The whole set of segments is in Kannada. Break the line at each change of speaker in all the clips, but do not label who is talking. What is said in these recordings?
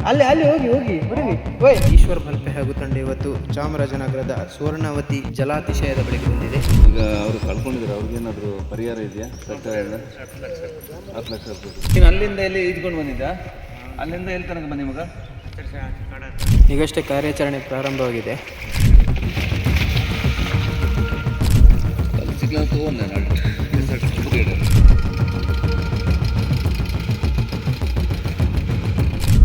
ಅಲ್ಲಿ ಅಲ್ಲಿ ಹೋಗಿ ಹೋಗಿ ಹೊರಗೆ ಓಯ್. ಈಶ್ವರ್ ಮಲ್ಪೆ ಹಾಗೂ ತಂಡ ಇವತ್ತು ಚಾಮರಾಜನಗರದ ಸುವರ್ಣವತಿ ಜಲಾತಿಶಯದ ಬಳಿಗೆ ಬಂದಿದೆ.
ಈಗ ಅವರು ಕಳ್ಕೊಂಡಿದ್ದಾರೆ, ಅವ್ರಿಗೇನಾದರೂ ಪರಿಹಾರ ಇದೆಯಾ? ಸರ್ಕಾರ 10 ಲಕ್ಷ ರೂಪಾಯಿ.
ನೀನು ಅಲ್ಲಿಂದ ಎಲ್ಲಿ ಇದ್ಕೊಂಡು ಬಂದಿದ್ದ? ಅಲ್ಲಿಂದ ಎಲ್ಲಿ ತನಕ ಬಂದಿ ಮಗ?
ಈಗಷ್ಟೇ ಕಾರ್ಯಾಚರಣೆ ಪ್ರಾರಂಭವಾಗಿದೆ.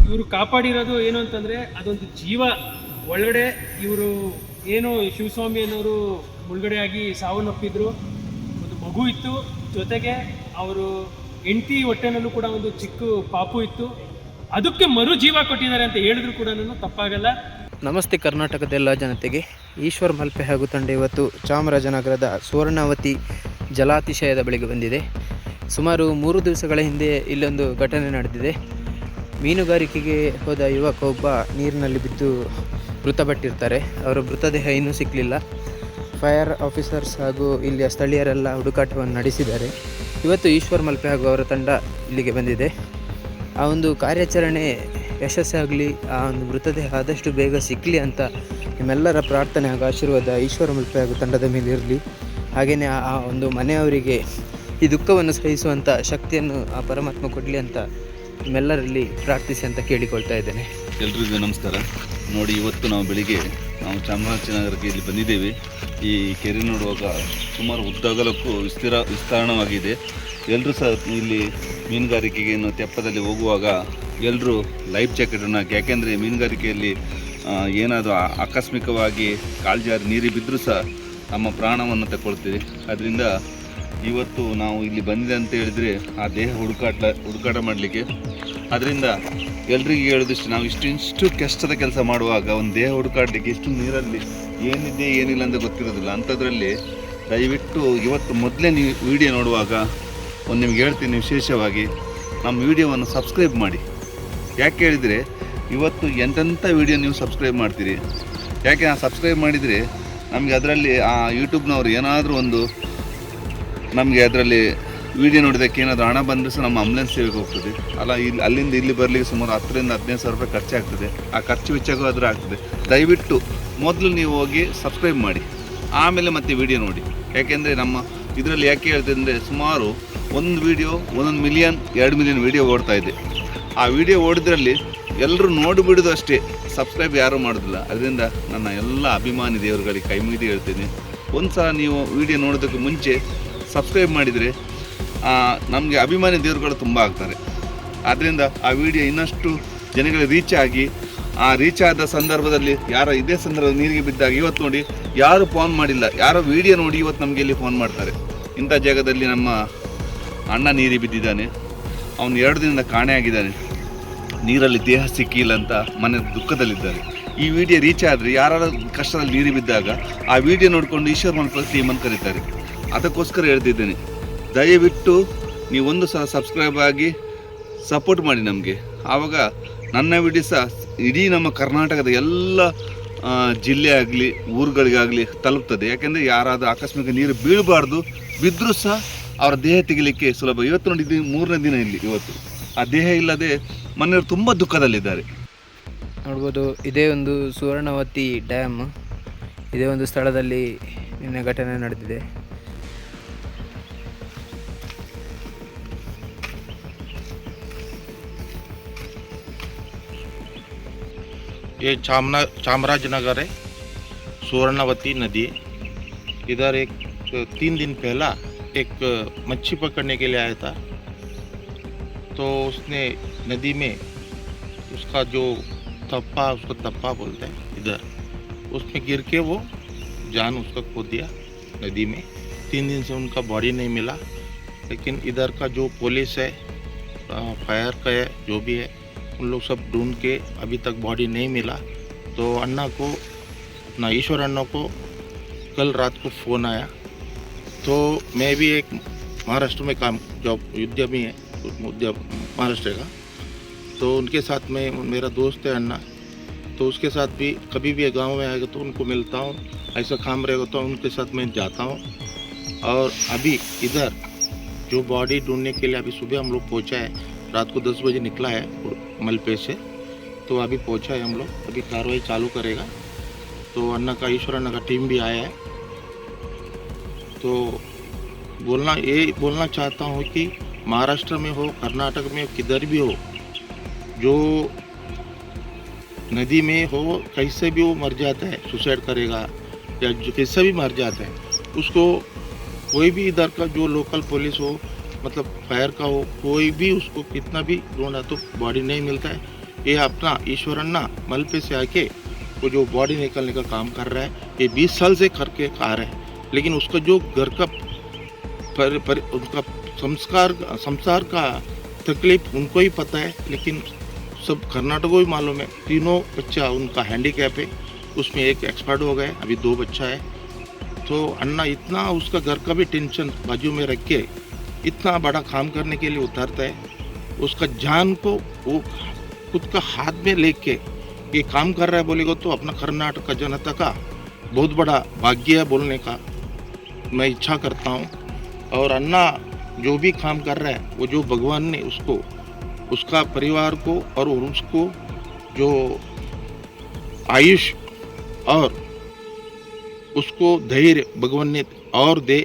ಇವರು ಕಾಪಾಡಿರೋದು ಏನು ಅಂತಂದರೆ ಅದೊಂದು ಜೀವ ಒಳಗಡೆ. ಇವರು ಏನು ಶಿವಸ್ವಾಮಿ ಅನ್ನೋರು ಮುಳುಗಡೆಯಾಗಿ ಸಾವನ್ನಪ್ಪಿದ್ರು. ಒಂದು ಮಗು ಇತ್ತು, ಜೊತೆಗೆ ಅವರು ಹೆಂಡತಿ ಹೊಟ್ಟೆನಲ್ಲೂ ಕೂಡ ಒಂದು ಚಿಕ್ಕ ಪಾಪು ಇತ್ತು. ಅದಕ್ಕೆ ಮರು ಜೀವ ಕೊಟ್ಟಿದ್ದಾರೆ ಅಂತ ಹೇಳಿದ್ರು ಕೂಡ ತಪ್ಪಾಗಲ್ಲ.
ನಮಸ್ತೆ ಕರ್ನಾಟಕದ ಎಲ್ಲ ಜನತೆಗೆ. ಈಶ್ವರ್ ಮಲ್ಪೆ ಹಾಗೂ ತಂಡ ಇವತ್ತು ಚಾಮರಾಜನಗರದ ಸುವರ್ಣವತಿ ಜಲಾತಿಶಯದ ಬಳಿಗೆ ಬಂದಿದೆ. ಸುಮಾರು 3 ದಿವಸಗಳ ಹಿಂದೆ ಇಲ್ಲೊಂದು ಘಟನೆ ನಡೆದಿದೆ. ಮೀನುಗಾರಿಕೆಗೆ ಹೋದ ಯುವಕ ಒಬ್ಬ ನೀರಿನಲ್ಲಿ ಬಿದ್ದು ಮೃತಪಟ್ಟಿರ್ತಾರೆ. ಅವರ ಮೃತದೇಹ ಇನ್ನೂ ಸಿಕ್ಕಲಿಲ್ಲ. ಫೈರ್ ಆಫೀಸರ್ಸ್ ಹಾಗೂ ಇಲ್ಲಿಯ ಸ್ಥಳೀಯರೆಲ್ಲ ಹುಡುಕಾಟವನ್ನು ನಡೆಸಿದ್ದಾರೆ. ಇವತ್ತು ಈಶ್ವರ್ ಮಲ್ಪೆ ಹಾಗೂ ಅವರ ತಂಡ ಇಲ್ಲಿಗೆ ಬಂದಿದೆ. ಆ ಒಂದು ಕಾರ್ಯಾಚರಣೆ ಯಶಸ್ಸಾಗಲಿ, ಆ ಒಂದು ಮೃತದೇಹ ಆದಷ್ಟು ಬೇಗ ಸಿಕ್ಕಲಿ ಅಂತ ನಿಮ್ಮೆಲ್ಲರ ಪ್ರಾರ್ಥನೆ ಹಾಗೂ ಆಶೀರ್ವಾದ ಈಶ್ವರ್ ಮಲ್ಪೆ ಹಾಗೂ ತಂಡದ ಮೇಲೆ ಇರಲಿ. ಹಾಗೆಯೇ ಆ ಒಂದು ಮನೆಯವರಿಗೆ ಈ ದುಃಖವನ್ನು ಸಹಿಸುವಂಥ ಶಕ್ತಿಯನ್ನು ಆ ಪರಮಾತ್ಮ ಕೊಡಲಿ ಅಂತ ನಿಮ್ಮೆಲ್ಲರಲ್ಲಿ ಪ್ರಾರ್ಥಿಸಿ ಅಂತ ಕೇಳಿಕೊಳ್ತಾ ಇದ್ದೇನೆ.
ಎಲ್ರಿಗೂ ನಮಸ್ಕಾರ. ನೋಡಿ, ಇವತ್ತು ನಾವು ಬೆಳಿಗ್ಗೆ ಚಾಮರಾಜನಗರಕ್ಕೆ ಇಲ್ಲಿ ಬಂದಿದ್ದೇವೆ. ಈ ಕೆರೆ ನೋಡುವಾಗ ಸುಮಾರು ಉದ್ದಗಲಕ್ಕೂ ವಿಸ್ತರಣವಾಗಿದೆ. ಎಲ್ಲರೂ ಸಹ ಇಲ್ಲಿ ಮೀನುಗಾರಿಕೆಗೆ ತೆಪ್ಪದಲ್ಲಿ ಹೋಗುವಾಗ ಎಲ್ಲರೂ ಲೈಫ್ ಜಾಕೆಟನ್ನು ಹಾಕಿ, ಯಾಕೆಂದರೆ ಮೀನುಗಾರಿಕೆಯಲ್ಲಿ ಏನಾದರೂ ಆಕಸ್ಮಿಕವಾಗಿ ಕಾಲ್ಜಾರಿ ನೀರಿಗೆ ಬಿದ್ದರೂ ಸಹ ನಮ್ಮ ಪ್ರಾಣವನ್ನು ತಗೊಳ್ತೀವಿ. ಅದರಿಂದ ಇವತ್ತು ನಾವು ಇಲ್ಲಿ ಬಂದಿದೆ ಅಂತ ಹೇಳಿದರೆ ಆ ದೇಹ ಹುಡುಕಾಟ ಮಾಡಲಿಕ್ಕೆ. ಅದರಿಂದ ಎಲ್ರಿಗೂ ಹೇಳೋದಿಷ್ಟು, ನಾವು ಇಷ್ಟು ಕಷ್ಟದ ಕೆಲಸ ಮಾಡುವಾಗ ಒಂದು ದೇಹ ಹುಡುಕಾಡಲಿಕ್ಕೆ ಇಷ್ಟು ನೀರಲ್ಲಿ ಏನಿದೆ ಏನಿಲ್ಲ ಅಂತ ಗೊತ್ತಿರೋದಿಲ್ಲ. ಅಂಥದ್ರಲ್ಲಿ ದಯವಿಟ್ಟು ಇವತ್ತು ಮೊದಲೇ ನೀವು ವಿಡಿಯೋ ನೋಡುವಾಗ ಒಂದು ನಿಮ್ಗೆ ಹೇಳ್ತೀನಿ, ವಿಶೇಷವಾಗಿ ನಮ್ಮ ವಿಡಿಯೋವನ್ನು ಸಬ್ಸ್ಕ್ರೈಬ್ ಮಾಡಿ. ಯಾಕೆ ಹೇಳಿದರೆ ಇವತ್ತು ಎಂತೆಂಥ ವಿಡಿಯೋ ನೀವು ಸಬ್ಸ್ಕ್ರೈಬ್ ಮಾಡ್ತೀರಿ. ಯಾಕೆ ಆ ಸಬ್ಸ್ಕ್ರೈಬ್ ಮಾಡಿದರೆ ನಮಗೆ ಅದರಲ್ಲಿ ಆ ಯೂಟ್ಯೂಬ್ನವರು ಏನಾದರೂ ಒಂದು ನಮಗೆ ಅದರಲ್ಲಿ ವಿಡಿಯೋ ನೋಡಿದ್ದಕ್ಕೆ ಏನಾದರೂ ಹಣ ಬಂದರೆ ಸಹ ನಮ್ಮ ಆಂಬುಲೆನ್ಸ್ ಸೇವೆಗೆ ಹೋಗ್ತದೆ ಅಲ್ಲ. ಅಲ್ಲಿಂದ ಇಲ್ಲಿ ಬರಲಿಕ್ಕೆ ಸುಮಾರು 10ರಿಂದ 15 ಸಾವಿರ ರೂಪಾಯಿ ಖರ್ಚಾಗ್ತದೆ. ಆ ಖರ್ಚು ವೆಚ್ಚಗೂ ಆದರೂ ಆಗ್ತದೆ. ದಯವಿಟ್ಟು ಮೊದಲು ನೀವು ಹೋಗಿ ಸಬ್ಸ್ಕ್ರೈಬ್ ಮಾಡಿ, ಆಮೇಲೆ ಮತ್ತೆ ವಿಡಿಯೋ ನೋಡಿ. ಯಾಕೆಂದರೆ ನಮ್ಮ ಇದರಲ್ಲಿ ಯಾಕೆ ಹೇಳ್ತದೆ ಅಂದರೆ ಸುಮಾರು ಒಂದು ವಿಡಿಯೋ 1 ಮಿಲಿಯನ್ 2 ಮಿಲಿಯನ್ ವಿಡಿಯೋ ಓಡ್ತಾ ಇದೆ. ಆ ವಿಡಿಯೋ ಓಡಿದ್ರಲ್ಲಿ ಎಲ್ಲರೂ ನೋಡಿಬಿಡೋದು ಅಷ್ಟೇ, ಸಬ್ಸ್ಕ್ರೈಬ್ ಯಾರೂ ಮಾಡೋದಿಲ್ಲ. ಅದರಿಂದ ನನ್ನ ಎಲ್ಲ ಅಭಿಮಾನಿ ದೇವರುಗಳಿಗೆ ಕೈ ಮುಗಿದು ಹೇಳ್ತೀನಿ, ಒಂದು ಸಲ ನೀವು ವಿಡಿಯೋ ನೋಡೋದಕ್ಕೆ ಮುಂಚೆ ಸಬ್ಸ್ಕ್ರೈಬ್ ಮಾಡಿದರೆ ನಮಗೆ ಅಭಿಮಾನಿ ದೇವರುಗಳು ತುಂಬ ಆಗ್ತಾರೆ. ಆದ್ದರಿಂದ ಆ ವಿಡಿಯೋ ಇನ್ನಷ್ಟು ಜನಗಳಿಗೆ ರೀಚ್ ಆಗಿ, ಆ ರೀಚ್ ಆದ ಸಂದರ್ಭದಲ್ಲಿ ಯಾರೋ ಇದೇ ಸಂದರ್ಭದಲ್ಲಿ ನೀರಿಗೆ ಬಿದ್ದಾಗ ಇವತ್ತು ನೋಡಿ ಯಾರು ಫೋನ್ ಮಾಡಿಲ್ಲ, ಯಾರೋ ವಿಡಿಯೋ ನೋಡಿ ಇವತ್ತು ನಮಗೆ ಇಲ್ಲಿ ಫೋನ್ ಮಾಡ್ತಾರೆ. ಇಂಥ ಜಾಗದಲ್ಲಿ ನಮ್ಮ ಅಣ್ಣ ನೀರಿಗೆ ಬಿದ್ದಿದ್ದಾನೆ, ಅವನು 2 ದಿನದಿಂದ ಕಾಣೆಯಾಗಿದ್ದಾನೆ, ನೀರಲ್ಲಿ ದೇಹ ಸಿಕ್ಕಿಲ್ಲ ಅಂತ ಮನೆ ದುಃಖದಲ್ಲಿದ್ದಾರೆ. ಈ ವಿಡಿಯೋ ರೀಚ್ ಆದರೆ ಯಾರು ಕಷ್ಟದಲ್ಲಿ ನೀರಿಗೆ ಬಿದ್ದಾಗ ಆ ವಿಡಿಯೋ ನೋಡಿಕೊಂಡು ಈಶ್ವರ್ ಮಲ್ಪೆ ಟೀಮ್ ಅಂತ ಕರೀತಾರೆ. ಅದಕ್ಕೋಸ್ಕರ ಹೇಳ್ತಿದ್ದೇನೆ, ದಯವಿಟ್ಟು ನೀವು ಒಂದು ಸಲ ಸಬ್ಸ್ಕ್ರೈಬ್ ಆಗಿ ಸಪೋರ್ಟ್ ಮಾಡಿ ನಮಗೆ. ಆವಾಗ ನನ್ನ ವಿಡಿಯೋ ಸಹ ಇಡೀ ನಮ್ಮ ಕರ್ನಾಟಕದ ಎಲ್ಲ ಜಿಲ್ಲೆ ಆಗಲಿ ಊರುಗಳಿಗಾಗಲಿ ತಲುಪ್ತದೆ. ಯಾಕೆಂದರೆ ಯಾರಾದರೂ ಆಕಸ್ಮಿಕ ನೀರು ಬೀಳಬಾರ್ದು, ಬಿದ್ದರೂ ಸಹ ಅವರ ದೇಹ ತೆಗಿಲಿಕ್ಕೆ ಸುಲಭ. ಇವತ್ತು ನೋಡಿ, ಇದು 3ನೇ ದಿನ ಇಲ್ಲಿ. ಇವತ್ತು ಆ ದೇಹ ಇಲ್ಲದೆ ಮನೆಯವರು ತುಂಬ ದುಃಖದಲ್ಲಿದ್ದಾರೆ.
ನೋಡ್ಬೋದು, ಇದೇ ಒಂದು ಸುವರ್ಣವತಿ ಡ್ಯಾಮ್. ಇದೇ ಒಂದು ಸ್ಥಳದಲ್ಲಿ ನಿನ್ನೆ ಘಟನೆ ನಡೆದಿದೆ.
ये चामराजनगर है, सुवर्णवती नदी है. इधर एक 3 दिन पहला एक मच्छी पकड़ने के लिए आया था. तो उसने नदी में उसका जो तप्पा, उसको तप्पा बोलते हैं इधर, उसमें गिर के वो जान उसका खो दिया नदी में. 3 दिन से उनका बॉडी नहीं मिला. लेकिन इधर का जो पुलिस है, फायर का है, जो भी है, उन लोग सब ढूंढ के अभी तक बॉडी नहीं मिला. तो अन्ना को ना ईश्वर अन्ना को कल रात को फ़ोन आया. तो मैं भी एक महाराष्ट्र में काम जॉब उद्यमी है, महाराष्ट्र का. तो उनके साथ में मेरा दोस्त है अन्ना, तो उसके साथ भी कभी भी गांव में आएगा तो उनको मिलता हूँ. ऐसा काम रहेगा तो उनके साथ मैं जाता हूँ. और अभी इधर जो बॉडी ढूंढने के लिए अभी सुबह हम लोग पहुँचा है, रात को 10 बजे निकला है मलपे से. तो तो अभी पहुंचा है हम लोग, अभी कार्रवाई चालू करेगा। तो अन्ना का ईश्वर अन्ना का टीम भी आया है। तो बोलना चाहता हूँ कि महाराष्ट्र में हो, कर्नाटक में हो, किधर भी हो, जो नदी में हो कैसे भी वो मर जाता है, सुसाइड करेगा या जो कैसे भी मर जाता है, उसको कोई भी इधर का जो लोकल पुलिस हो, मतलब फायर का हो, कोई भी उसको कितना भी ढूंढा तो बॉडी नहीं मिलता है। ये अपना ईश्वर अन्ना मलपे से आके वो जो बॉडी निकालने का काम कर रहा है, ये 20 साल से करके आ रहा है। लेकिन उसका जो घर का उनका संसार का तकलीफ उनको ही पता है, लेकिन सब कर्नाटक को भी मालूम है। तीनों बच्चा उनका हैंडीकैप है, उसमें एक एक्सपर्ट हो गए, अभी 2 बच्चा है। तो अन्ना इतना उसका घर का भी टेंशन बाजू में रख के इतना बड़ा काम करने के लिए उतरता है। उसका जान को वो खुद का हाथ में लेके ये काम कर रहा है बोलेगा तो अपना कर्नाटक का जनता का बहुत बड़ा भाग्य है बोलने का मैं इच्छा करता हूँ। और अन्ना जो भी काम कर रहा है वो जो भगवान ने उसको, उसका परिवार को और उसको जो आयुष और उसको धैर्य भगवान ने और दे,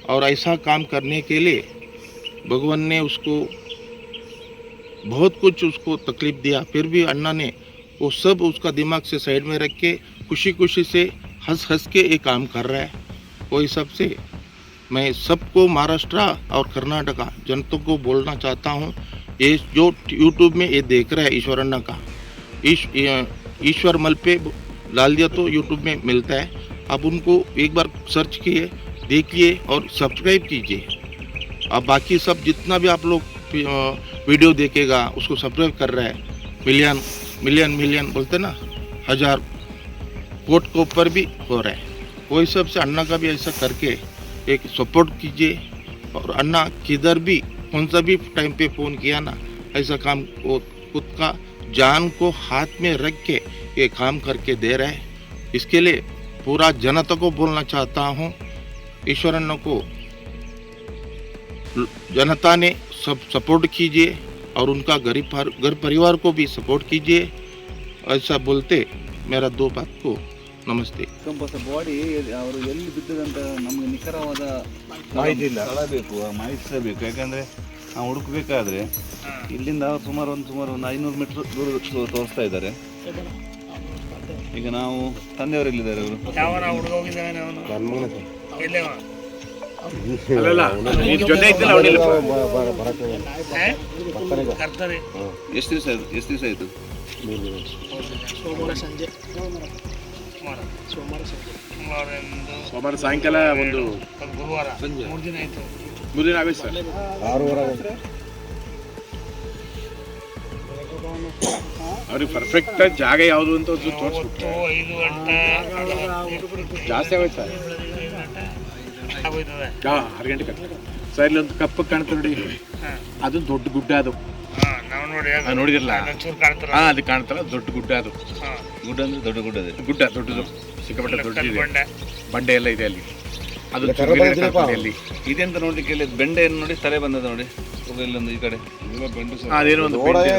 और ऐसा काम करने के लिए भगवान ने उसको बहुत कुछ उसको तकलीफ दिया, फिर भी अन्ना ने वो सब उसका दिमाग से साइड में रख के खुशी खुशी से हंस के ये काम कर रहा है। वही सबसे मैं सबको महाराष्ट्र और कर्नाटका जनता को बोलना चाहता हूँ, ये जो यूट्यूब में ये देख रहा है ईश्वर अन्ना का, ईश्वर मलपे डाल दिया तो यूट्यूब में मिलता है। आप उनको एक बार सर्च किए, देखिए और सब्सक्राइब कीजिए। अब बाकी सब जितना भी आप लोग वीडियो देखेगा उसको सब्सक्राइब कर रहा है, मिलियन बोलते ना, 1000 कोट के ऊपर भी हो रहा है। वही सब से अन्ना का भी ऐसा करके एक सपोर्ट कीजिए। और अन्ना किधर भी कौन सा भी टाइम पे फ़ोन किया ना, ऐसा काम वो खुद का जान को हाथ में रख के ये काम करके दे रहा है। इसके लिए पूरा जनता को बोलना चाहता हूँ, ईश्वर अन्ना को जनता ने सब सपोर्ट कीजिए और उनका घर परिवार को भी सपोर्ट कीजिए। ऐसा बोलते मेरा 2 बात को ನಮಸ್ತೆ.
ಬಾಡಿ ಅವರು ಎಲ್ಲಿ ಬಿದ್ದದಂತ ನಮಗೆ ನಿಖರವಾದ ಮಾಹಿತಿ ಇಲ್ಲ, ಸ್ಥಳ ಬೇಕು, ಮಾಹಿತಿ ಸಹ ಬೇಕು. ಯಾಕಂದರೆ ನಾವು ಹುಡುಕಬೇಕಾದ್ರೆ ಇಲ್ಲಿಂದ ಸುಮಾರು ಒಂದು 500 ಮೀಟ್ರ್ ದೂರ ತೋರಿಸ್ತಾ ಇದ್ದಾರೆ. ಈಗ ನಾವು ತಂದೆಯವರು ಎಲ್ಲಿದ್ದಾರೆ? ಎಷ್ಟು ದಿವಸ ಆಯಿತು?
ಸೋಮವಾರ ಸಾಯಂಕಾಲ, ಒಂದು ಗುರುವಾರ ಸಂಜೆ, 3 ದಿನ ಆಯ್ತು. 3 ದಿನ ಆಗಿದೆ ಸರ್. 6:30 ಅವ್ರಿಗೆ ಪರ್ಫೆಕ್ಟ್ ಜಾಗ ಯಾವುದು ಅಂತ ತೋರಿಸ್ಬಿಟ್ಟು 5 ಗಂಟೆ ಜಾಸ್ತಿ ಆಗೋಯ್ತು ಸರ್. 6 ಗಂಟೆ ಸರ್. ಇಲ್ಲೊಂದು ಕಪ್ಪು ಕಾಣ್ತದೆ ನೋಡಿ, ಅದು ದೊಡ್ಡ ಗುಡ್ಡ. ಅದು ನೋಡಿದಿರಲ್ಲ? ಅದು ಕಾಣ್ತಲ್ಲ, ದೊಡ್ಡ ಗುಡ್ಡ. ಅದು
ಗುಡ್ಡ ಅಂದ್ರೆ ದೊಡ್ಡ ಗುಡ್ಡ,
ಗುಡ್ಡ ದೊಡ್ಡದು, ಸಿಕ್ಕಾಪಟ್ಟೆ ದೊಡ್ಡದಿದೆ, ಬಂಡೆ ಎಲ್ಲ ಇದೆ ಅಲ್ಲಿ. ಅದು ಅಲ್ಲಿ
ಇದೆ ಅಂತ ನೋಡ್ಲಿಕ್ಕೆ ಇಲ್ಲಿ ಬೆಂಡೆ ನೋಡಿ ತಲೆ ಬಂದದ ನೋಡಿ, ಇಲ್ಲೊಂದು ಈ ಕಡೆ
ಅದೇನೋ ಒಂದು
ಬೆಂಡೆ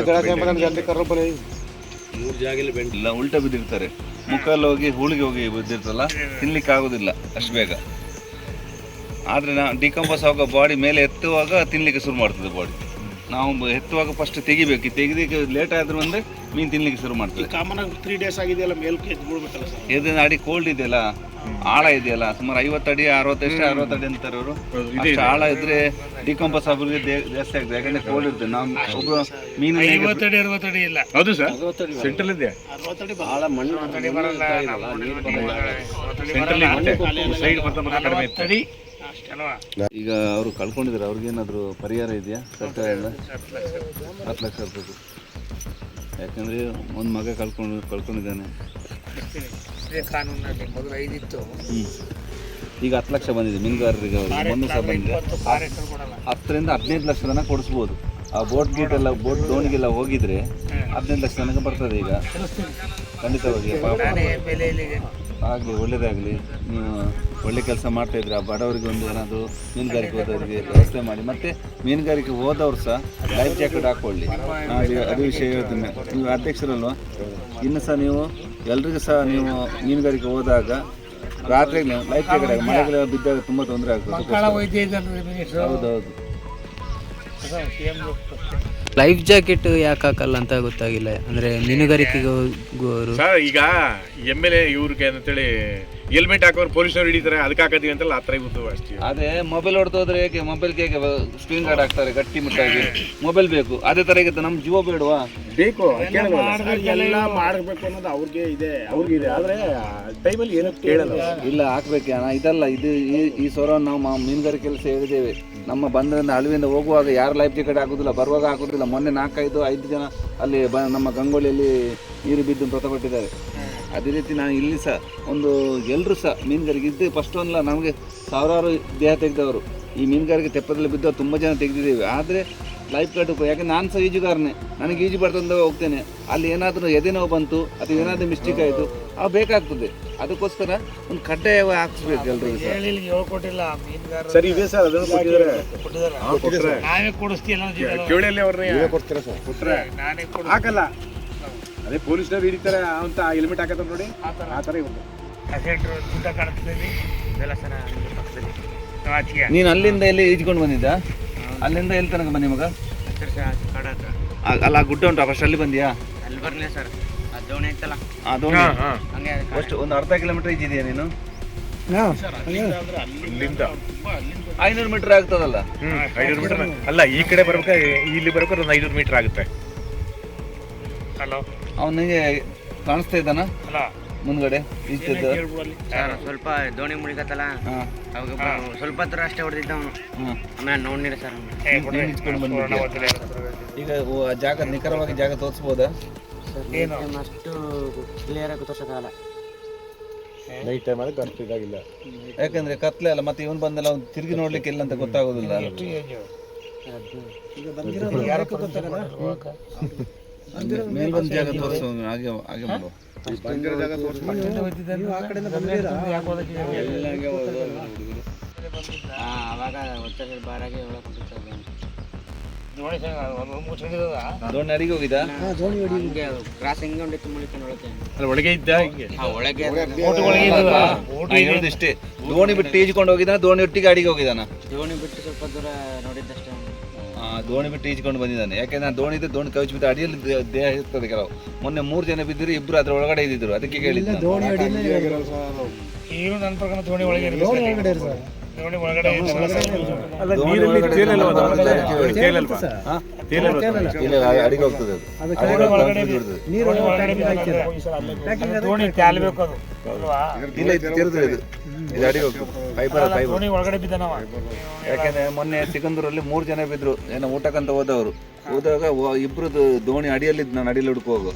ಇಲ್ಲ, ಉಲ್ಟಾ ಬಿದ್ದಿರ್ತಾರೆ. ಮುಖಲ್ಲಿ ಹೋಗಿ ಹೂಳಿಗೆ ಹೋಗಿ ಬಿದ್ದಿರ್ತಲ್ಲ, ತಿನ್ಲಿಕ್ಕೆ ಆಗೋದಿಲ್ಲ ಅಷ್ಟು ಬೇಗ. ಆದರೆ ಡಿಕಂಪೋಸ್ ಆಗೋ ಬಾಡಿ ಮೇಲೆ ಎತ್ತುವಾಗ ತಿನ್ಲಿಕ್ಕೆ ಶುರು ಮಾಡ್ತದೆ ಬಾಡಿ. ನಾವು ಎತ್ತುವಾಗ ಫಸ್ಟ್ ತೆಗಿದಕ್ಕೆ ಲೇಟ್ ಆದ್ರೂ ಅಂದರೆ ಮೀನು ತಿನ್ಲಿಕ್ಕೆ ಶುರು ಮಾಡ್ತದೆ.
ಕಾಮನ್ ಆಗಿ 3 ಡೇಸ್ ಆಗಿದೆಯಲ್ಲ, ಮೇಲ್ಕೆ
ಎದ್ದು ಅಡಿ ಕೋಲ್ಡ್ ಇದೆಯಲ್ಲ, ಆಳ ಇದೆಯಲ್ಲ, ಸುಮಾರು 50 ಅಡಿ 60 ಅಡಿ ಅಂತಾರೆ ಅವರು. ಆಳ ಇದ್ರೆ ಡಿಕಂಪೋಸ್ ಆಗೋರಿಗೆ ಜಾಸ್ತಿ ಆಗ್ತದೆ, ಯಾಕಂದ್ರೆ ಕೋಲ್ಡ್ ಇರ್ತದೆ. ನಾವು ಒಬ್ಬರು ಮೀನು
50 ಅಡಿ 60 ಅಡಿ ಇಲ್ಲ.
ಹೌದು ಸರ್, ಸೆಂಟ್ರಲ್ ಇದೆ.
ಆಳ ಮಣ್ಣು
ಸೈಡ್ ಕಡಿಮೆ ಇರ್ತದೆ.
ಈಗ ಅವರು ಕಳ್ಕೊಂಡಿದ್ದಾರೆ, ಅವ್ರಿಗೇನಾದರೂ ಪರಿಹಾರ ಇದೆಯಾ ಸರ್ಕಾರ ಎಲ್ಲ? 10 ಲಕ್ಷ ರೂಪಾಯಿ. ಯಾಕಂದರೆ ಒಂದು ಮಗ ಕಳ್ಕೊಂಡಿದ್ದಾನೆ.
ಕಾನೂನಲ್ಲಿ ಮೊದಲು 5 ಇತ್ತು,
ಈಗ 10 ಲಕ್ಷ ಬಂದಿದೆ ಮೀನುಗಾರರಿಗೆ. ಅವ್ರಿಗೆ ಮೊನ್ನೆ ಸಹ ಬಂದಿದೆ. 10 ರಿಂದ 15 ಲಕ್ಷ ತನಕ ಕೊಡಿಸ್ಬೋದು. ಆ ಬೋಟ್ ದೋಣಿಗೆಲ್ಲ ಹೋಗಿದ್ರೆ 15 ಲಕ್ಷ ತನಕ ಬರ್ತದೆ. ಈಗ ಖಂಡಿತವಾಗಿ
ಆಗಲಿ, ಒಳ್ಳೇದಾಗಲಿ. ನೀವು ಒಳ್ಳೆ ಕೆಲಸ ಮಾಡ್ತಾಯಿದ್ರೆ ಆ ಬಡವರಿಗೆ ಒಂದು ಏನಾದರೂ ಮೀನುಗಾರಿಕೆ ಹೋದವರಿಗೆ ವ್ಯವಸ್ಥೆ ಮಾಡಿ. ಮತ್ತು ಮೀನುಗಾರಿಕೆ ಹೋದವ್ರು ಸಹ ಲೈಫ್ ಜಾಕೆಟ್ ಹಾಕ್ಕೊಳ್ಳಿ. ಅದು ವಿಷಯ ಹೇಳ್ತೀನಿ. ನೀವು ಅಧ್ಯಕ್ಷರಲ್ವ, ಇನ್ನು ಸಹ ನೀವು ಎಲ್ರಿಗೂ ಸಹ ನೀವು ಮೀನುಗಾರಿಕೆ ಹೋದಾಗ ರಾತ್ರಿ ಲೈಫ್ ಜಾಕೆಟ್ ಮಳೆಗಳ ಬಿದ್ದಾಗ ತುಂಬ ತೊಂದರೆ ಆಗ್ತದೆ. ಹೌದೌದು.
ಲೈಫ್ ಜಾಕೆಟ್ ಯಾಕೆ ಹಾಕಲ್ಲ ಅಂತ ಗೊತ್ತಾಗಿಲ್ಲ. ಅಂದರೆ ಮೀನುಗಾರಿಕೆಗೆ ಹೋಗುವವರು
ಸರ್ ಈಗ MLA ಇವ್ರಿಗೆ ಅಂತೇಳಿ ಹೆಲ್ಮೆಟ್ ಹಾಕೋರು ಪೊಲೀಸರು ಹಿಡಿತಾರೆ, ಅದಕ್ಕೆ ಹಾಕೋದೀವಿ ಅಂತಲ್ಲ, ಆ ಥರ ಗೊತ್ತು ಅಷ್ಟೇ.
ಅದೇ ಮೊಬೈಲ್ ಹೊಡೆದೋದ್ರೆ ಹೇಗೆ ಮೊಬೈಲ್ಗೆ ಹೇಗೆ ಸ್ಕ್ರೀನ್ ಗಾರ್ಡ್ ಹಾಕ್ತಾರೆ ಗಟ್ಟಿ ಮುಟ್ಟಾಗಿ, ಮೊಬೈಲ್ ಬೇಕು. ಅದೇ ಥರ ಈಗ ನಮ್ಮ ಜೀವ ಬೇಡವಾ?
ಬೇಕು, ಎಲ್ಲ ಮಾಡಬೇಕು ಅನ್ನೋದು ಅವ್ರಿಗೆ ಇದೆ ಆದರೆ ಟೈಮಲ್ಲಿ ಏನೋ ಕೇಳಲ್ಲ.
ಇಲ್ಲ, ಹಾಕ್ಬೇಕು ಅಣ್ಣ. ಇದಲ್ಲ, ಇದು ಈ ಸ್ವರವನ್ನು ನಾವು ಮೀನುಗಾರಿಕೆ ಕೆಲಸ ಹೇಳಿದ್ದೇವೆ. ನಮ್ಮ ಬಂದರಿಂದ ಅಳಿವಿಂದ ಹೋಗುವಾಗ ಯಾರು ಲೈಫ್ ಜಾಕೆಟ್ ಹಾಕೋದಿಲ್ಲ, ಬರುವಾಗ ಹಾಕೋದಿಲ್ಲ. ಮೊನ್ನೆ 4-5 ಜನ ಅಲ್ಲಿ ನಮ್ಮ ಗಂಗೊಳ್ಳಿಯಲ್ಲಿ ನೀರು ಬಿದ್ದು ಮೃತಪಟ್ಟಿದ್ದಾರೆ. ಅದೇ ರೀತಿ ನಾನು ಇಲ್ಲಿ ಸಹ ಒಂದು ಎಲ್ಲರೂ ಸಹ ಮೀನುಗಾರಿಕೆ ಇದ್ದೇ ಫಸ್ಟ್ ಅಲ್ಲ, ನಮಗೆ ಸಾವಿರಾರು ದೇಹ ತೆಗೆದವರು ಈ ಮೀನುಗಾರಿಕೆ ತೆಪ್ಪದಲ್ಲಿ ಬಿದ್ದು ತುಂಬ ಜನ ತೆಗೆದಿದ್ದೇವೆ. ಆದರೆ ಲೈಫ್ ಗಾರ್ಡ್ ಯಾಕೆ ನಾನು ಸಹ ಈಜುಗಾರನೇ, ನನಗೆ ಈಜು ಬರ್ತಂದ ಹೋಗ್ತೇನೆ. ಅಲ್ಲಿ ಏನಾದರೂ ಎದೆ ನೋವು ಬಂತು ಅಥವಾ ಏನಾದರೂ ಮಿಸ್ಟೇಕ್ ಆಯಿತು, ಅವು ಬೇಕಾಗ್ತದೆ. ಅದಕ್ಕೋಸ್ಕರ ಒಂದು ಕಡ್ಡಾಯ ಹಾಕಿಸ್ಬೇಕು ಎಲ್ಲರೂ ಸಹ.
ಸರಿ ಇದೆ ಸರ್, ಅದನ್ನು ಕೊಟ್ಟಿದ್ದಾರೆ.
ನಾವೇ ಕೊಡಿಸ್ತೀವಿ
ಕೇಳಿ ಅವ್ರನ್ನ ಕೊಡ್ತೀರಾ ಸರ್? ಕೊಟ್ಟರೆ ಹಾಕಲ್ಲ. ಅದೇ ಪೊಲೀಸ್ನವ್ರು ಹಿಡಿತಾರೆ ಅಂತ ಹೆಲ್ಮೆಟ್ ಹಾಕತ್ತ ನೋಡಿ, ಆ ಥರ ಇವರು.
ನೀನು ಅಲ್ಲಿಂದ ಎಲ್ಲಿ ಈಜ್ಕೊಂಡು ಬಂದಿದ್ದ? ಅಲ್ಲಿಂದ ಎಲ್ಲಿ ತನಕ ಬನ್ನಿ ಮಗ? ಅಲ್ಲ, ಆ ಗುಡ್ಡ ಉಂಟು, ಫಸ್ಟ್ ಅಲ್ಲಿ ಬಂದಿಯಾ?
ಅಲ್ಲಿ ಬರಲಿಲ್ಲ ಸರ್, ಆ ದೋಣಿ ಐತಲ್ಲ,
ಆ ದೋಣಿ
ಹಂಗೆ
ಅಷ್ಟು ಒಂದು ಅರ್ಧ ಕಿಲೋಮೀಟರ್ ಈಜಿದೆಯಾ ನೀನು? 500 ಮೀಟರ್ ಆಗ್ತದಲ್ಲ?
500 ಮೀಟರ್ ಅಲ್ಲ, ಈ ಕಡೆ ಬರ್ಬೇಕಾದ್ರೆ ಇಲ್ಲಿ ಬರ್ಬೇಕಾದ್ರೆ ಒಂದು 500 ಮೀಟರ್ ಆಗುತ್ತೆ. ಹಲೋ,
ಅವನಿಗೆ ಕಾಣಿಸ್ತಾ ಇದ್ದಾನ ಮುಂದ್ಗಡೆ ಈಜ್ತಿದ್ದ?
ಸ್ವಲ್ಪ ದೋಣಿ ಮುಳಿಗತ್ತಲ್ಲ, ಅವಾಗ ಸ್ವಲ್ಪ ಹತ್ರ ಅಷ್ಟೇ ಹೊಡೆದಿದ್ದ ಅವನು. ಆಮೇಲೆ ನೋಡಿಲ್ಲ ಸರ್.
ನೀನು ಈಜ್ಕೊಂಡು ಬಂದ್ಬಿಟ್ಟಿಯಾ? ಈಗ ಆ ಜಾಗ ನಿಖರವಾಗಿ ಜಾಗ ತೋರಿಸ್ಬೋದಾ?
ಅಷ್ಟು ಕ್ಲಿಯರ್ ಆಗಿ ತೋರ್ಸೋಕ್ಕಾಗಲ್ಲ.
ನೈಟ್ ಟೈಮ್ ಅಲ್ಲಿ ಕರೆಕ್ಟ್ ಇದಾಗಿಲ್ಲ,
ಯಾಕಂದ್ರೆ ಕತ್ಲೆ ಅಲ್ಲ. ಮತ್ತೆ ಇವನು ಬಂದಲ್ಲ, ಅವ್ನು ತಿರುಗಿ ನೋಡ್ಲಿಕ್ಕೆ ಇಲ್ಲ ಅಂತ ಗೊತ್ತಾಗೋದಿಲ್ಲ. ಮೇಲ್ ಬಂದ ಜಾಗ ತೋರಿಸೋ, ಹಾಗೆ ಹಾಗೆ ಮಾಡುವ.
ಅವಾಗ ಒತ್ತಡ ಬಾರಾಗಿ ಒಳಗೆ
ದೋಣಿ ಅಡಿಗೆ ಹೋಗಿದ್ದ?
ಕ್ರಾಸ್ ಹೆಂಗೆ ಉಂಡಿತ್ತು ಮುಳಿಕೊಂಡು ಒಳಗೆ
ಒಳಗೆ ಇದ್ದ ಹಿಂಗೆ
ಒಳಗೆ
ಇಷ್ಟೇ. ದೋಣಿ ಬಿಟ್ಟು ಈಜ್ಕೊಂಡು ಹೋಗಿದ್ದಾನ, ದೋಣಿ ಒಟ್ಟಿಗೆ ಅಡಿಗೆ ಹೋಗಿದ್ದಾನ?
ದೋಣಿ ಬಿಟ್ಟು ಸ್ವಲ್ಪ ದೂರ ನೋಡಿದ್ದಷ್ಟೇ.
ದೋಣಿ ಬಿಟ್ಟು ಈಜ್ಕೊಂಡು ಬಂದಿದ್ದಾನೆ. ಯಾಕೆಂದ್ರೆ ದೋಣಿ ಇದ್ದ, ದೋಣಿ ಕವಿಚಿ ಬಿದ್ದು ಅಡಿಯಲ್ಲಿ ದೇಹ ಇರ್ತದೆ ಕೆಲವು. ಮೊನ್ನೆ 3 ಜನ ಬಿದ್ದರು, 2 ಅದ್ರ ಒಳಗಡೆ ಇದ್ದಿದ್ರು. ಅದಕ್ಕೆ ಕೇಳಿದ್ದ.
ಈಗ ನನ್ನ ಪ್ರಕಾರ ದೋಣಿ ಒಳಗೆ
ಅಡಿಗೆ ಹೋಗ್ತದೆ ಅದು.
ದೋಣಿ ತ್ಯಾಲ್ಬೇಕು ಅದು.
ಇಲ್ಲ, ಇದು ತಿರುದ್ರೆ ಇದು ಅಡಿಗೆ ಹೋಗ್ತದೆ. ಫೈಬರ್
ಒಳಗಡೆ ಬಿದ್ದಾನವ.
ಯಾಕೆಂದ್ರೆ ಮೊನ್ನೆ ಸಿಕಂದೂರಲ್ಲಿ 3 ಜನ ಬಿದ್ರು, ಏನೋ ಊಟಕ್ಕಂತ ಹೋದವರು. ಹೋದಾಗ ಇಬ್ರದ್ದು ದೋಣಿ ಅಡಿಯಲ್ಲಿದ್ದು, ನಾನು ಅಡಿಯಲ್ಲಿ ಹುಡುಕುವಾಗ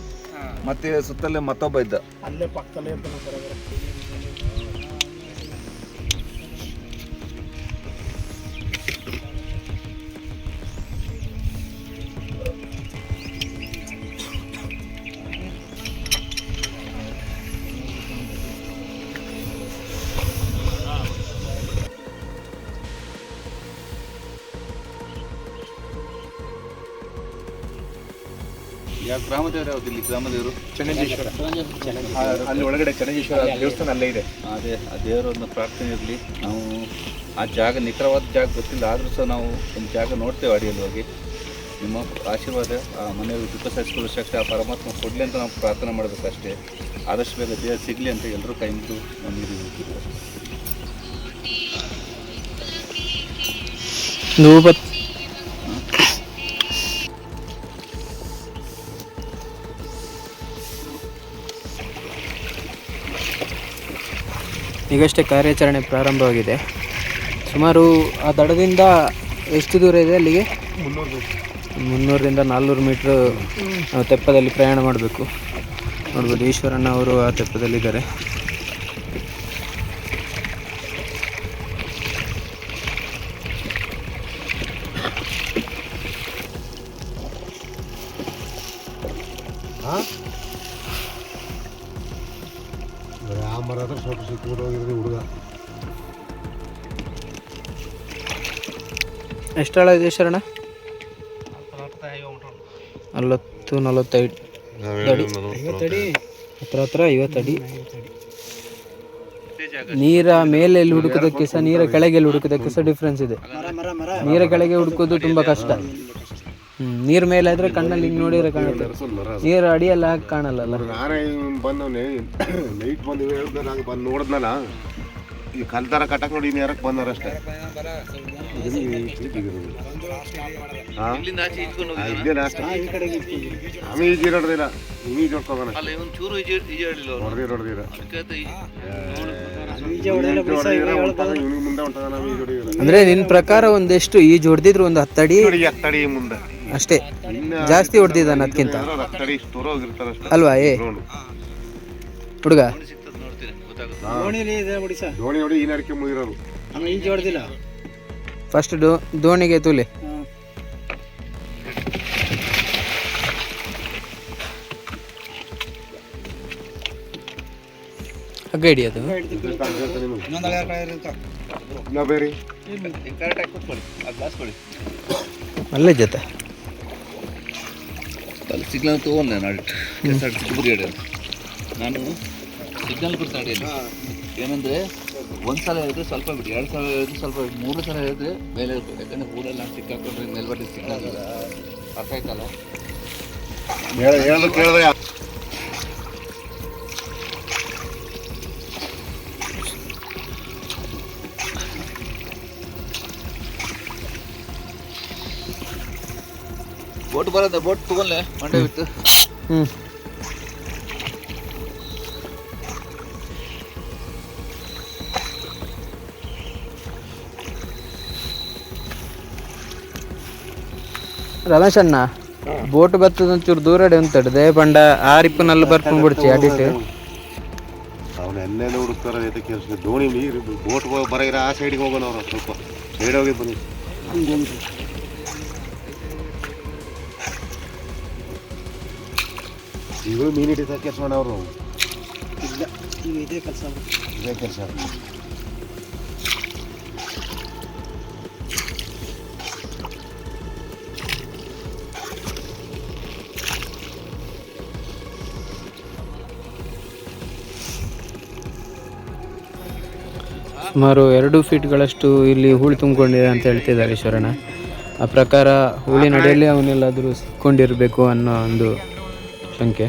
ಮತ್ತೆ ಸುತ್ತಲೇ ಮತ್ತೊಬ್ಬ ಇದ್ದ.
ಅಲ್ಲೇ ಪಕ್ಕದಲ್ಲೇ ಇರ್ತಾನೆ.
ಯಾವ ಗ್ರಾಮದೇವರು? ಯಾವ್ದು ಇಲ್ಲಿ ಗ್ರಾಮದೇವರು?
ಚನ್ನಂಜೇಶ್ವರ. ಅಲ್ಲಿ ಒಳಗಡೆ ಚನ್ನಂಜೇಶ್ವರ ದೇವಸ್ಥಾನ ಅಲ್ಲೇ ಇದೆ.
ಅದೇ ಆ ದೇವರೊಂದು ಪ್ರಾರ್ಥನೆ ಇರಲಿ. ನಾವು ಆ ಜಾಗ ನಿಖರವಾದ ಜಾಗ ಗೊತ್ತಿಲ್ಲ, ಆದರೂ ಸಹ ನಾವು ಒಂದು ಜಾಗ ನೋಡ್ತೇವೆ ಅಡಿಯಲ್ಲಿ ಹೋಗಿ. ನಿಮ್ಮ ಆಶೀರ್ವಾದ ಆ ಮನೆಯವರು ದುಃಖ ಸಹಿಸಿಕೊಳ್ಳೋ ಶಕ್ತಿ ಆ ಪರಮಾತ್ಮ ಕೊಡಲಿ ಅಂತ ನಾವು ಪ್ರಾರ್ಥನೆ ಮಾಡಬೇಕು ಅಷ್ಟೇ. ಆದಷ್ಟು ಬೇಗ ದೇಹ ಸಿಗಲಿ ಅಂತ ಎಲ್ಲರೂ ಕೈ ಮುಗಿದು
ಈಗಷ್ಟೇ ಕಾರ್ಯಾಚರಣೆ ಪ್ರಾರಂಭವಾಗಿದೆ. ಸುಮಾರು ಆ ದಡದಿಂದ ಎಷ್ಟು ದೂರ ಇದೆ ಅಲ್ಲಿಗೆ? 300ರಿಂದ 400 ಮೀಟ್ರ್ ನಾವು ತೆಪ್ಪದಲ್ಲಿ ಪ್ರಯಾಣ ಮಾಡಬೇಕು. ನೋಡ್ಬೋದು, ಈಶ್ವರಣ್ಣ ಅವರು ಆ ತೆಪ್ಪದಲ್ಲಿದ್ದಾರೆ.
ಮರ ಹತ್ರ ಸ್ವಲ್ಪ ಸಿಕ್ಕಿಬಿಟ್ಟು ಹೋಗಿರೋದು ಹುಡುಗ.
ಎಷ್ಟು ಆಳ ಇದೆ ಶರಣ? 40-45 ಹತ್ರ 50 ಅಡಿ. ನೀರ ಮೇಲೆ ಎಲ್ಲಿ ಹುಡುಕೋದಕ್ಕೆ ಸಹ ನೀರ ಕೆಳಗೆ ಎಲ್ಲಿ ಹುಡುಕೋದಕ್ಕೆ ಸಹ ಡಿಫ್ರೆನ್ಸ್ ಇದೆ. ನೀರ ಕೆಳಗೆ ಹುಡುಕೋದು ತುಂಬ ಕಷ್ಟ. ನೀರು ಮೇಲೆ ಆದ್ರೆ ಕಣ್ಣಲ್ಲಿ ಹಿಂಗೆ ನೋಡಿದ್ರೆ ಕಾಣುತ್ತೆ, ನೀರು ಅಡಿಯೆಲ್ಲ ಹಾಕಿ ಕಾಣಲ್ಲ.
ನಾನೇ ಬಂದವನೇ ನೈಟ್ ಬಂದು ಹೇಳಿದ್ರೆ ನಾನು ಬಂದು ನೋಡಿದ್ನಲ್ಲ, ಈ ಕಲ್ತಾರ ಕಟ್ಟಕ್ಕೆ ನೋಡಿ ನೇರಕ್ಕೆ ಬಂದವರಷ್ಟೇ. ಆಮೇಲೆ ಈಜಿರೋದಿಲ್ಲ, ನೀವು ಈಜು ಹೊಡ್ಕೋಗೋಣ ಹೊಡೆದಿರ ಮುಂದೆ ಹೊಂಟದ. ನಾವು ಈಜು ಹೊಡಿಯೋದಿಲ್ಲ.
ಅಂದ್ರೆ ನಿನ್ ಪ್ರಕಾರ ಒಂದೆಷ್ಟು ಈಜು ಹೊಡೆದಿದ್ರು? ಒಂದು 10 ಅಡಿ
10 ಅಡಿ ಮುಂದೆ
ಅಷ್ಟೇ, ಜಾಸ್ತಿ ಹೊಡೆದಿದ್ದಾನೆ ಅದಕ್ಕಿಂತ
10 ಅಡಿ ಸ್ಟೋರ್ ಹೋಗಿರ್ತಾರಷ್ಟೇ
ಅಲ್ವಾ? ಹುಡುಗ
ದೋಣಿ ನೋಡಿ ಈ ನರಕ್ಕೆ ಮುಗಿರೋದು.
ಫಸ್ಟ್ ದೋಣಿಗೆ ತೂಲೆ ಹಗ್ಗ ಹಿಡಿಯೋದು.
ಬೇರೆ
ಅಲ್ಲೇ ಜೊತೆ
ಸಿಗ್ನಲ್ ತೊಗೊಂಡೆ ನಾಳೆ ಚಿಕ್ಕಬುರಿ ನಾನು ಸಿಗ್ನಲ್ ಕೊಡ್ತಾ ಅಡಿಯಲ್ಲಿ ಏನಂದರೆ ಒಂದು ಸಲ ಹೇಳಿದ್ರೆ ಸ್ವಲ್ಪ ಬಿಡಿ, 2 ಸಲ ಹೇಳಿದ್ರೆ ಸ್ವಲ್ಪ ಬಿಡಿ, 3 ಸಲ ಹೇಳಿದ್ರೆ ಮೇಲೆ ಇರ್ಬೇಕು. ಯಾಕಂದರೆ ಊರೆಲ್ಲ ಸಿಕ್ಕಾಕೊಂಡ್ರೆ ಮೇಲ್ಬಟ್ಟೆ ಸಿಗ್ನಲ್ ಅರ್ಥ ಆಯ್ತಲ್ಲ?
ಕೇಳಿದೆ
ಬೋಟ್ ಬರೋದ, ಬೋಟ್ ತಗೊಳ್ಳೆ ಮಂಡೆ ಬಿಟ್ಟು.
ರಮೇಶ್ ಅಣ್ಣ, ಬೋಟ್ ಬರ್ತದ ಒಂಚೂರು ದೂರಡೆ ಉಂಟು ಪಂಡ ಆರಿಪ್ಪನಲ್ಲಿ ಬರ್ಕೊಂಡು ಬಿಡ್ಚಿ ಅಡಿಟ್ಟು
ಅವ್ನು ಎಲ್ಲೆಲ್ಲ ಹುಡುಕ್ತಾರ ಕೆಲಸ. ದೋಣಿ ನೀರು ಬೋಟ್ ಬರೀರ ಆ ಸೈಡಿಗೆ ಹೋಗೋಣ. ಅವರು ಸ್ವಲ್ಪ ಸೈಡ್ ಹೋಗಿ ಬನ್ನಿ. ಇವರು ಮೀನು ಹಿಡಿತ ಕೆಲಸ ಮಾಡೋರು. ಇದೇ ಕೆಲಸ.
ಸುಮಾರು 2 ಫೀಟ್ಗಳಷ್ಟು ಇಲ್ಲಿ ಹೂಳು ತುಂಬಿಕೊಂಡಿದೆ ಅಂತ ಹೇಳ್ತಿದ್ದಾರೆ ಈಶ್ವರಣ್ಣ. ಆ ಪ್ರಕಾರ ಹೂಳಿನಡಿಯಲ್ಲಿ ಅವನ್ನೆಲ್ಲಾದರೂ ಸಿಕ್ಕೊಂಡಿರಬೇಕು ಅನ್ನೋ ಒಂದು ಶಂಕೆ.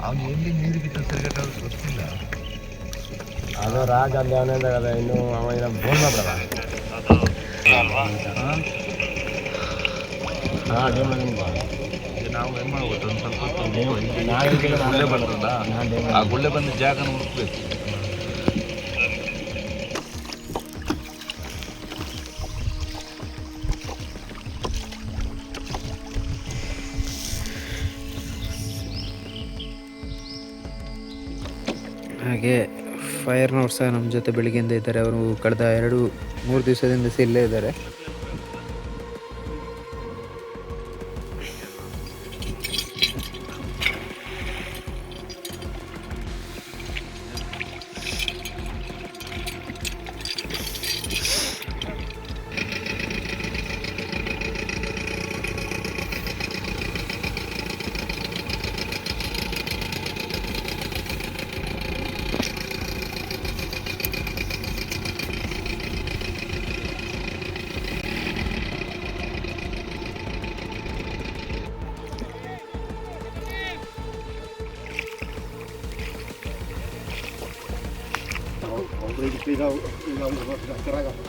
ಅವ್ನು ಎಲ್ಲಿ ನೀರು ಬಿಟ್ಟು ತಿರುಗಾಟ ಗೊತ್ತಿಲ್ಲ. ಅದು ರಾಜ ಅಲ್ಲಿ ಅವನಿಂದ ಇನ್ನು ಅವ ಫೋನ್ ಮಾಡ್ಬಿಡಲ್ಲ.
ನಾವು ಏನು ಮಾಡ್ಬೋದು, ಒಂದು ಸ್ವಲ್ಪ ಗುಳ್ಳೆ ಬರ್ತದ, ಆ ಗುಳ್ಳೆ ಬಂದ ಜಾಗನ ಹುಡುಕ್ಬೇಕು.
ಹಾಗೆ ಫೈರ್ನವ್ರು ಸಹ ನಮ್ಮ ಜೊತೆ ಬೆಳಿಗ್ಗೆಯಿಂದ ಇದ್ದಾರೆ. ಅವರು ಕಳೆದ 2-3 ದಿವಸದಿಂದ ಸಹ ಇಲ್ಲೇ ಇದ್ದಾರೆ.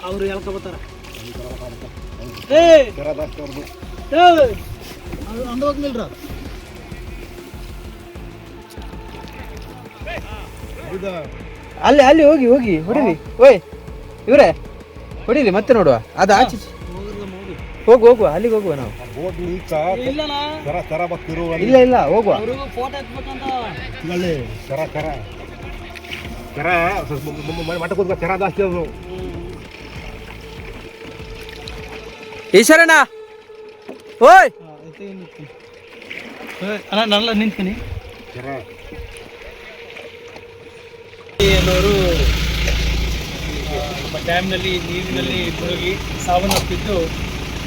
ಅವರು ಹೇಳ್ಕೊಬತ್ತಾರ
ಅಲ್ಲಿ ಅಲ್ಲಿ ಹೋಗಿ ಹೋಗಿ ಹೊಡಿರಿ. ಓಯ್ ಇವರೇ ಹೊಡಿರಿ, ಮತ್ತೆ ನೋಡುವ. ಅದು ಆಚೆ ಹೋಗುವ ಹೋಗುವ, ಅಲ್ಲಿಗೆ ಹೋಗುವ ನಾವು. ಇಲ್ಲ ಇಲ್ಲ ಹೋಗುವ. ಈಶ್ವರಣ್ಣ ಓಯ್
ನಾನು ನಿಂತೀನಿ ಅನ್ನೋರು ಡ್ಯಾಮ್ನಲ್ಲಿ ನೀರಿನಲ್ಲಿ ಮುಳುಗಿ ಸಾವನ್ನಪ್ಪಿದ್ದು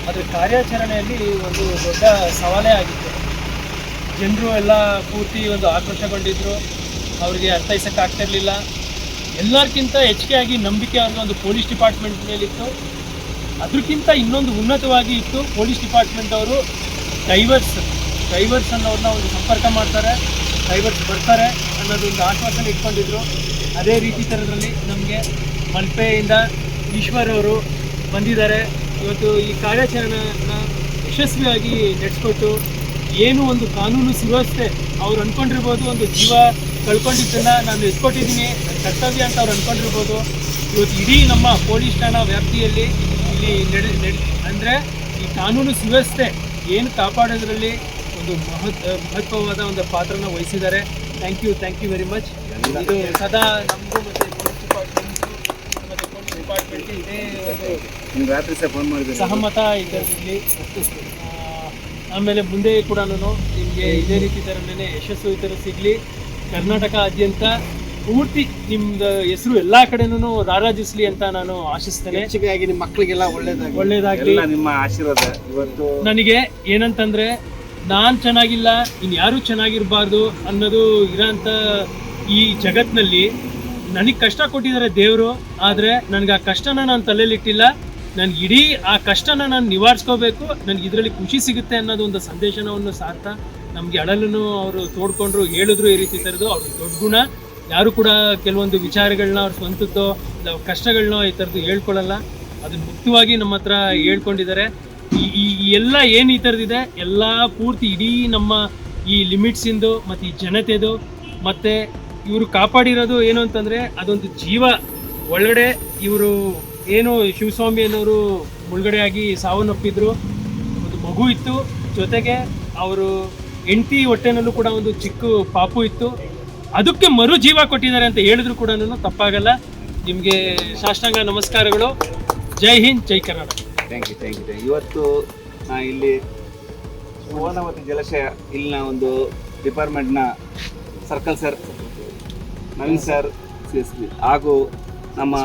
ಅದರ ಕಾರ್ಯಾಚರಣೆಯಲ್ಲಿ ಒಂದು ದೊಡ್ಡ ಸವಾಲೇ ಆಗಿತ್ತು. ಜನರು ಎಲ್ಲ ಪೂರ್ತಿ ಒಂದು ಆಕ್ರೋಶಗೊಂಡಿದ್ದರು, ಅವರಿಗೆ ಅರ್ಥೈಸೋಕ್ಕಾಗ್ತಿರ್ಲಿಲ್ಲ. ಎಲ್ಲರಿಗಿಂತ ಹೆಚ್ಚಿಗೆಯಾಗಿ ನಂಬಿಕೆ ಅನ್ನೋ ಒಂದು ಪೊಲೀಸ್ ಡಿಪಾರ್ಟ್ಮೆಂಟ್ ಮೇಲಿತ್ತು. ಅದಕ್ಕಿಂತ ಇನ್ನೊಂದು ಉನ್ನತವಾಗಿ ಇತ್ತು, ಪೊಲೀಸ್ ಡಿಪಾರ್ಟ್ಮೆಂಟ್ ಅವರು ಡ್ರೈವರ್ಸ್ ಅನ್ನೋರನ್ನ ಒಂದು ಸಂಪರ್ಕ ಮಾಡ್ತಾರೆ, ಡ್ರೈವರ್ಸ್ ಬರ್ತಾರೆ ಅನ್ನೋದೊಂದು ಆಶ್ವಾಸನೆ ಇಟ್ಕೊಂಡಿದ್ರು. ಅದೇ ರೀತಿ ಥರದಲ್ಲಿ ನಮಗೆ ಮಲ್ಪೆಯಿಂದ ಈಶ್ವರ್ ಅವರು ಬಂದಿದ್ದಾರೆ. ಇವತ್ತು ಈ ಕಾರ್ಯಾಚರಣೆನ ಯಶಸ್ವಿಯಾಗಿ ನಡೆಸ್ಕೊಟ್ಟು ಏನು ಒಂದು ಕಾನೂನು ಸುವ್ಯವಸ್ಥೆ ಅವ್ರು ಅಂದ್ಕೊಂಡಿರ್ಬೋದು, ಒಂದು ಜೀವ ಕಳ್ಕೊಂಡಿದ್ದನ್ನು ನಾನು ಎತ್ಕೊಟ್ಟಿದ್ದೀನಿ, ನನ್ನ ಕರ್ತವ್ಯ ಅಂತ ಅವ್ರು ಅಂದ್ಕೊಂಡಿರ್ಬೋದು. ಇವತ್ತು ಇಡೀ ನಮ್ಮ ಪೊಲೀಸ್ ಠಾಣಾ ವ್ಯಾಪ್ತಿಯಲ್ಲಿ ಇಲ್ಲಿ ಅಂದರೆ ಈ ಕಾನೂನು ಸುವ್ಯವಸ್ಥೆ ಏನು ಕಾಪಾಡೋದ್ರಲ್ಲಿ ಒಂದು ಮಹತ್ವವಾದ ಒಂದು ಪಾತ್ರನ ವಹಿಸಿದ್ದಾರೆ. Thank you very much. ಇದು ಸದಾ ನಮಗೂ ಮತ್ತು ಪೊಲೀಸ್ ಡಿಪಾರ್ಟ್ಮೆಂಟ್ಗೆ ಇದೇ ಒಂದು
ರಾತ್ರಿ ಸಹ ಫೋನ್ ಮಾಡಿದೆ,
ಸಹಮತ ಇದರಲ್ಲಿ. ಆಮೇಲೆ ಮುಂದೆ ಕೂಡ ನಿಮಗೆ ಇದೇ ರೀತಿ ಥರನೇ ಯಶಸ್ಸು ಈ ಥರ ಸಿಗಲಿ. ಕರ್ನಾಟಕಾದ್ಯಂತ ಪೂರ್ತಿ ನಿಮ್ದು ಹೆಸರು ಎಲ್ಲ ಕಡೆನೂ ರಾರಾಜಿಸ್ಲಿ ಅಂತ ನಾನು ಆಶಿಸ್ತೇನೆ.
ಹೆಚ್ಚಿಗೆ ನಿಮ್ಮ ಮಕ್ಕಳಿಗೆಲ್ಲ
ಒಳ್ಳೇದಾಗಲಿ.
ನಿಮ್ಮ ಆಶೀರ್ವಾದ. ಇವತ್ತು
ನನಗೆ ಏನಂತಂದರೆ, ನಾನು ಚೆನ್ನಾಗಿಲ್ಲ ಇನ್ಯಾರೂ ಚೆನ್ನಾಗಿರಬಾರ್ದು ಅನ್ನೋದು ಇರೋಂಥ ಈ ಜಗತ್ತಿನಲ್ಲಿ ನನಗೆ ಕಷ್ಟ ಕೊಟ್ಟಿದ್ದಾರೆ ದೇವರು. ಆದರೆ ನನಗೆ ಆ ಕಷ್ಟನ ನಾನು ತಲೆಯಲ್ಲಿಟ್ಟಿಲ್ಲ. ನನಗೆ ಇಡೀ ಆ ಕಷ್ಟನ ನಾನು ನಿವಾರಿಸ್ಕೋಬೇಕು, ನನಗೆ ಇದರಲ್ಲಿ ಖುಷಿ ಸಿಗುತ್ತೆ ಅನ್ನೋದು ಒಂದು ಸಂದೇಶನವನ್ನು ಸಾರ್ತಾ ನಮಗೆ ಅಳಲನ್ನು ಅವರು ತೋಡ್ಕೊಂಡ್ರು, ಹೇಳಿದ್ರು ಈ ರೀತಿ ಥರದ್ದು. ಅವ್ರಿಗೆ ದೊಡ್ಡ ಗುಣ. ಯಾರು ಕೂಡ ಕೆಲವೊಂದು ವಿಚಾರಗಳನ್ನ ಅವ್ರ ಸ್ವಂತದ್ದೋ ಇಲ್ಲ ಕಷ್ಟಗಳನ್ನೋ ಈ ಥರದ್ದು ಹೇಳ್ಕೊಳ್ಳಲ್ಲ. ಅದನ್ನು ಮುಕ್ತವಾಗಿ ನಮ್ಮ ಹತ್ರ ಹೇಳ್ಕೊಂಡಿದ್ದಾರೆ. ಈ ಎಲ್ಲ ಏನು ಈ ಥರದಿದೆ ಎಲ್ಲ ಪೂರ್ತಿ ಇಡೀ ನಮ್ಮ ಈ ಲಿಮಿಟ್ಸಿಂದು ಮತ್ತು ಈ ಜನತೆದು ಮತ್ತು ಇವರು ಕಾಪಾಡಿರೋದು ಏನು ಅಂತಂದರೆ ಅದೊಂದು ಜೀವ ಒಳಗಡೆ. ಇವರು ಏನು ಶಿವಸ್ವಾಮಿ ಅನ್ನೋರು ಮುಳುಗಡೆಯಾಗಿ ಸಾವನ್ನಪ್ಪಿದ್ರು, ಒಂದು ಮಗು ಇತ್ತು, ಜೊತೆಗೆ ಅವರು ಹೆಂಡತಿ ಹೊಟ್ಟೆನಲ್ಲೂ ಕೂಡ ಒಂದು ಚಿಕ್ಕ ಪಾಪು ಇತ್ತು. ಅದಕ್ಕೆ ಮರು ಜೀವ ಕೊಟ್ಟಿದ್ದಾರೆ ಅಂತ ಹೇಳಿದ್ರು ಕೂಡ ತಪ್ಪಾಗಲ್ಲ. ನಿಮಗೆ ಸಾಷ್ಟಾಂಗ ನಮಸ್ಕಾರಗಳು. ಜೈ ಹಿಂದ್, ಜೈ ಕರ್ನಾಟಕ.
Thank you. ಇವತ್ತು ಇಲ್ಲಿ ಸುವರ್ಣವತಿ ಜಲಾಶಯ ಇಲ್ಲಿನ ಒಂದು ಡಿಪಾರ್ಟ್ಮೆಂಟ್ನ circle sir Naveen sir CSP ಹಾಗೂ ನಮ್ಮ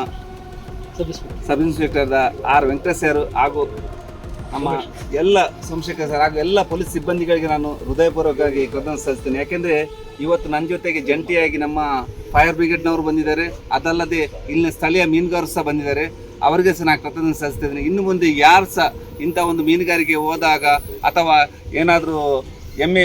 ಸಬ್ ಇನ್ಸ್ಪೆಕ್ಟರ್ದ ಆರ್ ವೆಂಕಟೇಶ್ ಸರ್ ಹಾಗೂ ನಮ್ಮ ಎಲ್ಲ ಸೋಮಶೇಖರ್ ಸರ್ ಹಾಗೂ ಎಲ್ಲ ಪೊಲೀಸ್ ಸಿಬ್ಬಂದಿಗಳಿಗೆ ನಾನು ಹೃದಯಪೂರ್ವಕವಾಗಿ ಕೃತಜ್ಞತೆ ಸಲ್ಲಿಸ್ತೇನೆ. ಯಾಕೆಂದರೆ ಇವತ್ತು ನನ್ನ ಜೊತೆಗೆ ಜಂಟಿಯಾಗಿ ನಮ್ಮ ಫೈರ್ ಬ್ರಿಗೇಡ್ನವರು ಬಂದಿದ್ದಾರೆ, ಅದಲ್ಲದೆ ಇಲ್ಲಿನ ಸ್ಥಳೀಯ ಮೀನುಗಾರರು ಸಹ ಬಂದಿದ್ದಾರೆ. ಅವರಿಗೆ ಸಹ ನಾನು ಕೃತಜ್ಞತೆ ಸಲ್ಲಿಸ್ತಿದ್ದೀನಿ. ಇನ್ನು ಮುಂದೆ ಯಾರು ಸಹ ಇಂಥ ಒಂದು ಮೀನುಗಾರಿಕೆ ಹೋದಾಗ ಅಥವಾ ಏನಾದರೂ ಎಮ್ಮೆ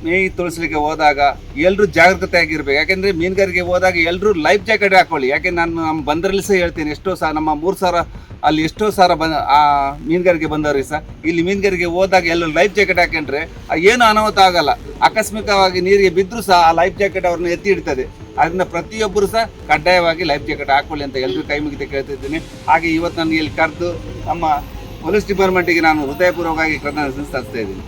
ಮೇಯಿ ತೋರಿಸ್ಲಿಕ್ಕೆ ಹೋದಾಗ ಎಲ್ಲರೂ ಜಾಗೃತೆಯಾಗಿರ್ಬೇಕು. ಯಾಕೆಂದರೆ ಮೀನುಗಾರಿಕೆ ಹೋದಾಗ ಎಲ್ಲರೂ ಲೈಫ್ ಜಾಕೆಟ್ ಹಾಕ್ಕೊಳ್ಳಿ. ಯಾಕೆಂದ್ರೆ ನಾನು ನಮ್ಮ ಬಂದರಲ್ಲಿ ಸಹ ಹೇಳ್ತೀನಿ, ಎಷ್ಟೋ ಸಹ ನಮ್ಮ 3 ಸಾವಿರ ಅಲ್ಲಿ ಎಷ್ಟೋ ಸಾರ ಆ ಮೀನುಗಾರಿಕೆ ಬಂದವ್ರಿಗೆ ಸಹ ಇಲ್ಲಿ ಮೀನುಗಾರಿಕೆ ಹೋದಾಗ ಎಲ್ಲರೂ ಲೈಫ್ ಜಾಕೆಟ್ ಹಾಕೊಂಡ್ರೆ ಏನು ಅನಾಹುತ ಆಗಲ್ಲ. ಆಕಸ್ಮಿಕವಾಗಿ ನೀರಿಗೆ ಬಿದ್ದರೂ ಸಹ ಆ ಲೈಫ್ ಜಾಕೆಟ್ ಅವ್ರನ್ನ ಎತ್ತಿ ಇಡ್ತದೆ. ಅದರಿಂದ ಪ್ರತಿಯೊಬ್ಬರು ಸಹ ಕಡ್ಡಾಯವಾಗಿ ಲೈಫ್ ಜಾಕೆಟ್ ಹಾಕೊಳ್ಳಿ ಅಂತ ಎಲ್ಲರೂ ಕೈ ಮುಗಿದು ಕೇಳ್ತಿದ್ದೀನಿ. ಹಾಗೆ ಇವತ್ತು ನನಗೆ ಇಲ್ಲಿ ಕರೆದು ನಮ್ಮ ಪೊಲೀಸ್ ಡಿಪಾರ್ಟ್ಮೆಂಟಿಗೆ ನಾನು ಹೃದಯಪೂರ್ವಕವಾಗಿ ಕೃತಜ್ಞತೆ ಸಲ್ಲಿಸ್ತಾ ಇದ್ದೀನಿ.